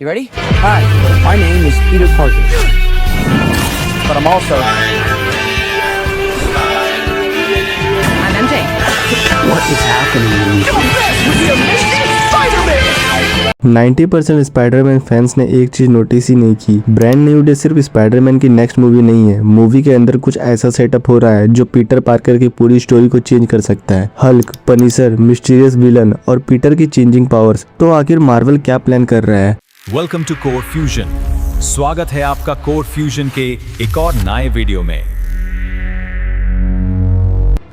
You ready? Hi, my name is Peter Parker. But I'm also... I'm MJ. What is happening? Don't mess with the amazing Spider-Man! 90% Spiderman fans ने एक चीज notice ही नहीं की। Brand new day सिर्फ Spiderman की next movie नहीं है, movie के अंदर कुछ ऐसा सेटअप हो रहा है जो पीटर पार्कर की पूरी स्टोरी को चेंज कर सकता है। हल्क, पनिशर, मिस्टीरियस विलन और पीटर की चेंजिंग पावर्स। तो आखिर मार्वल क्या प्लान कर रहा है? Welcome to Core Fusion. स्वागत है आपका कोर फ्यूजन के एक और नए वीडियो में।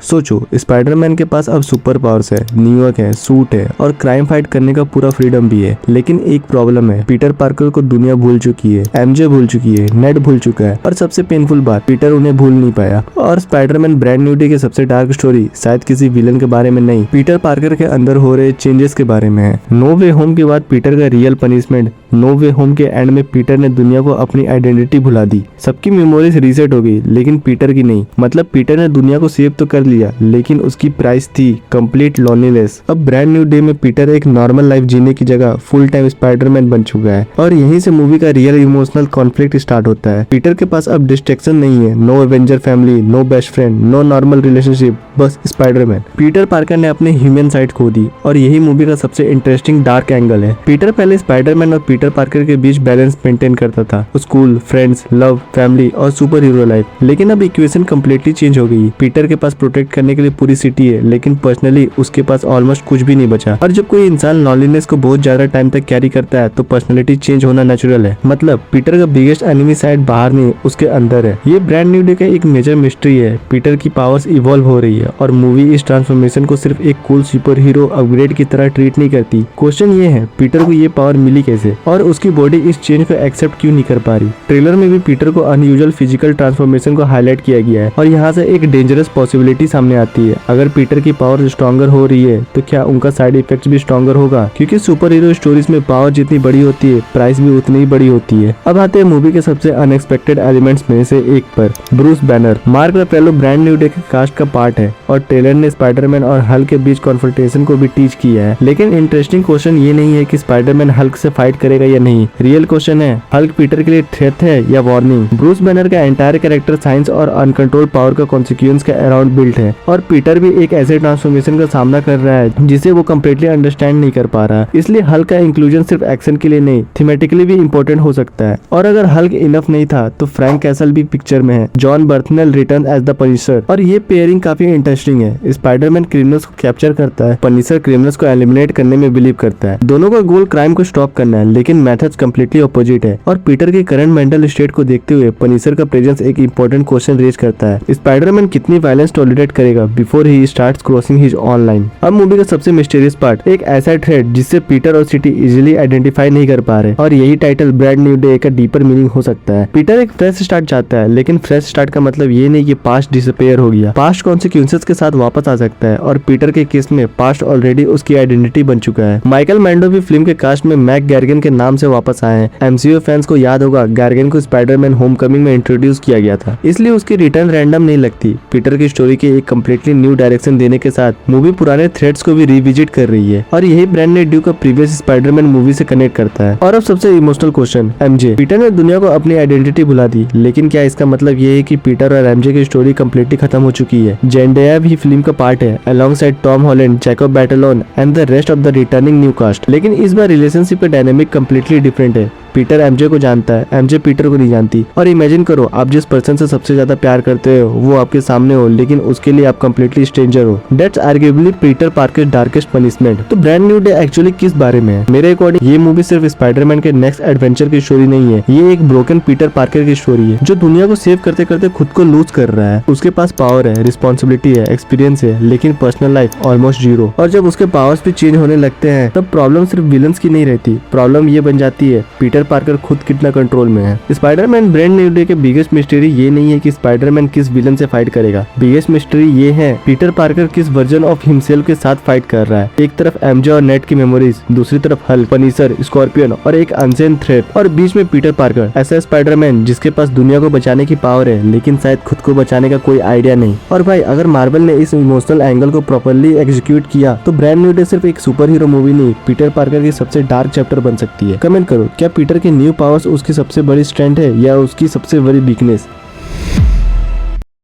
सोचो, स्पाइडरमैन के पास अब सुपर पावर्स है, न्यूयॉर्क है, सूट है और क्राइम फाइट करने का पूरा फ्रीडम भी है। लेकिन एक प्रॉब्लम है, पीटर पार्कर को दुनिया भूल चुकी है, एमजे भूल चुकी है, नेड भूल चुका है और सबसे पेनफुल बात, पीटर उन्हें भूल नहीं पाया। और स्पाइडरमैन ब्रांड न्यू डे की सबसे डार्क स्टोरी शायद किसी विलन के बारे में नहीं, पीटर पार्कर के अंदर हो रहे चेंजेस के बारे में है। नो वे होम के बाद पीटर का रियल पनिशमेंट। नो वे होम के एंड में पीटर ने दुनिया को अपनी आइडेंटिटी भुला दी। सबकी मेमोरीज रीसेट हो गई, लेकिन पीटर की नहीं। मतलब पीटर ने दुनिया को सेव तो कर लिया, लेकिन उसकी प्राइस थी कंप्लीट लोनलीनेस। अब ब्रांड न्यू डे में पीटर एक नॉर्मल लाइफ जीने की जगह फुल टाइम स्पाइडरमैन बन चुका है और यहीं से मूवी का रियल इमोशनल कॉन्फ्लिक्ट स्टार्ट होता है। पीटर के पास अब डिस्ट्रैक्शन नहीं है, no Avenger family, no best friend, no normal relationship, बस स्पाइडरमैन। पीटर पार्कर ने अपने ह्यूमन साइड खो दी और यही मूवी का सबसे इंटरेस्टिंग डार्क एंगल है। पीटर पहले स्पाइडरमैन और पीटर पार्कर के बीच बैलेंस मेंटेन करता था, स्कूल, फ्रेंड्स, लव, फैमिली और सुपर हीरो लाइफ। लेकिन अब इक्वेशन कम्प्लीटली चेंज हो गई। पीटर के पास प्रोटेक्ट करने के लिए पूरी सिटी है, लेकिन पर्सनली उसके पास ऑलमोस्ट कुछ भी नहीं बचा। और जब कोई इंसान लॉनलीनेस को बहुत ज्यादा टाइम तक कैरी करता है तो पर्सनैलिटी चेंज होना नेचुरल है। मतलब पीटर का बिगेस्ट एनिमी साइड बाहर नहीं, उसके अंदर है। ये ब्रांड न्यू डे का एक मेजर मिस्ट्री है। पीटर की पावर्स इवॉल्व हो रही है और मूवी इस ट्रांसफॉर्मेशन को सिर्फ एक कूल सुपर हीरो अपग्रेड की तरह ट्रीट नहीं करती। क्वेश्चन ये है, पीटर को ये पावर मिली कैसे और उसकी बॉडी इस चेंज को एक्सेप्ट क्यों नहीं कर पा रही? ट्रेलर में भी पीटर को अनयूजुअल फिजिकल ट्रांसफॉर्मेशन को हाईलाइट किया गया है और यहाँ से एक डेंजरस पॉसिबिलिटी सामने आती है। अगर पीटर की पावर स्ट्रॉन्गर हो रही है तो क्या उनका साइड इफेक्ट भी स्ट्रॉन्गर होगा? क्योंकि सुपर हीरो स्टोरीज में पावर जितनी बड़ी होती है, प्राइस भी उतनी ही बड़ी होती है। अब आते हैं मूवी के सबसे अनएक्सपेक्टेड एलिमेंट्स में से एक पर, Bruce Banner. Mark Ruffalo brand new day के कास्ट का पार्ट है और ट्रेलर ने स्पाइडरमैन और हल्क के बीच कॉन्फ्रंटेशन को भी टीच किया है। लेकिन इंटरेस्टिंग क्वेश्चन ये नहीं है कि स्पाइडरमैन हल्क से फाइट करेगा या नहीं। रियल क्वेश्चन है, हल्क पीटर के लिए थ्रेट है या वार्निंग? ब्रूस बैनर का एंटायर कैरेक्टर साइंस और अनकंट्रोल पावर का कॉन्सिक्वेंस के अराउंड बिल्ट है और पीटर भी एक ऐसे ट्रांसफॉर्मेशन का सामना कर रहा है जिसे वो कम्प्लीटली अंडरस्टैंड नहीं कर पा रहा। इसलिए हल्क का इंक्लूजन सिर्फ एक्शन के लिए नहीं, थीमेटिकली भी इम्पोर्टेंट हो सकता है। और अगर हल्क इनफ नहीं था तो फ्रैंक कैसल भी पिक्चर में है। John Bernthal return as the Punisher और ये पेयरिंग काफी इंटरेस्टिंग है। स्पाइडरमैन क्रिमिनल्स को कैप्चर करता है, पनिशर क्रिमिनल्स को एलिमिनेट करने में बिलीव करता है। दोनों का गोल क्राइम को स्टॉप करना है, लेकिन मेथड्स कम्प्लीटली अपोजिट है। और पीटर के करंट मेंटल स्टेट को देखते हुए पनिशर का प्रेजेंस एक इंपॉर्टेंट क्वेश्चन रेज करता है। स्पाइडरमैन कितनी वायलेंस टॉलरेट करेगा before he starts crossing his on line? अब मूवी का सबसे मिस्टीरियस पार्ट, एक ऐसा थ्रेड जिससे पीटर और सिटी इजीली आइडेंटिफाई नहीं कर पा रहे और यही टाइटल ब्रांड न्यू डे का डीपर मीनिंग हो सकता है। पीटर एक फ्रेश स्टार्ट चाहता है, लेकिन फ्रेश स्टार्ट का मतलब ये नहीं कि पास्ट डिसअपीयर हो गया। पास्ट कॉन्सिक्वेंसेस के साथ वापस आ सकता है और पीटर के केस में पास्ट ऑलरेडी उसकी आइडेंटिटी बन चुका है। माइकल मैंडो भी फिल्म के कास्ट में मैक गैर्गन के नाम से वापस आए हैं। एमसीयू फैंस को याद होगा, गैर्गन को स्पाइडरमैन होमकमिंग में इंट्रोड्यूस किया गया था, इसलिए उसकी रिटर्न रैंडम नहीं लगती। पीटर की स्टोरी के एक कम्प्लीटली न्यू डायरेक्शन देने के साथ मूवी पुराने थ्रेड्स को भी रिविजिट कर रही है और यही ब्रांड न्यू डे का प्रीवियस स्पाइडरमैन मूवी से कनेक्ट करता है। और अब सबसे इमोशनल क्वेश्चन, एमजे। पीटर ने दुनिया को अपनी आइडेंटिटी भुला दी, लेकिन क्या इसका मतलब ये है कि पीटर और एमजे की स्टोरी कम्प्लीटली खत्म हो चुकी है? जेंडेया भी फिल्म का पार्ट है alongside Tom Holland, Jacob Batalon and the rest of the returning new cast. लेकिन इस बार रिलेशनशिप का डायनेमिक कम्प्लीटली डिफरेंट है। पीटर एमजे को जानता है, एमजे पीटर को नहीं जानती। और इमेजिन करो, आप जिस पर्सन से सबसे ज्यादा प्यार करते हो वो आपके सामने हो, लेकिन उसके लिए आप कम्प्लीटली स्ट्रेंजर हो। That's arguably Peter Parker darkest punishment. तो ब्रांड न्यू डे एक्चुअली किस बारे में है? मेरे अकॉर्डिंग ये मूवी सिर्फ स्पाइडरमैन के नेक्स्ट एडवेंचर की स्टोरी नहीं है, ये एक ब्रोकन पीटर पार्कर की स्टोरी है जो दुनिया को सेव करते करते खुद को लूज कर रहा है। उसके पास पावर है, रिस्पॉन्सिबिलिटी है, एक्सपीरियंस है, लेकिन पर्सनल लाइफ ऑलमोस्ट जीरो। और जब उसके पावर्स भी चेंज होने लगते हैं तब प्रॉब्लम सिर्फ विलन्स की नहीं रहती, प्रॉब्लम ये बन जाती है पीटर पार्कर खुद कितना कंट्रोल में है। स्पाइडरमैन ब्रांड न्यू डे के बिगेस्ट मिस्ट्री ये नहीं है कि स्पाइडरमैन किस विलन से फाइट करेगा, बिगेस्ट मिस्ट्री ये है पीटर पार्कर किस वर्जन ऑफ हिमसेल्फ के साथ फाइट कर रहा है। एक तरफ एमजे और नेट की मेमोरीज, दूसरी तरफ हल्क, पनिशर, स्कॉर्पियन और एक अनसेन थ्रेट, और बीच में पीटर पार्कर, ऐसा स्पाइडरमैन जिसके पास दुनिया को बचाने की पावर है लेकिन शायद खुद को बचाने का कोई आइडिया नहीं। और भाई अगर मार्वल ने इस इमोशनल एंगल को प्रॉपर्ली एग्जीक्यूट किया तो ब्रांड न्यू डे सिर्फ एक सुपर हीरो मूवी नहीं, पीटर पार्कर की सबसे डार्क चैप्टर बन सकती है। कमेंट करो, क्या पीटर के न्यू पावर्स उसकी सबसे बड़ी स्ट्रेंथ है या उसकी सबसे बड़ी वीकनेस?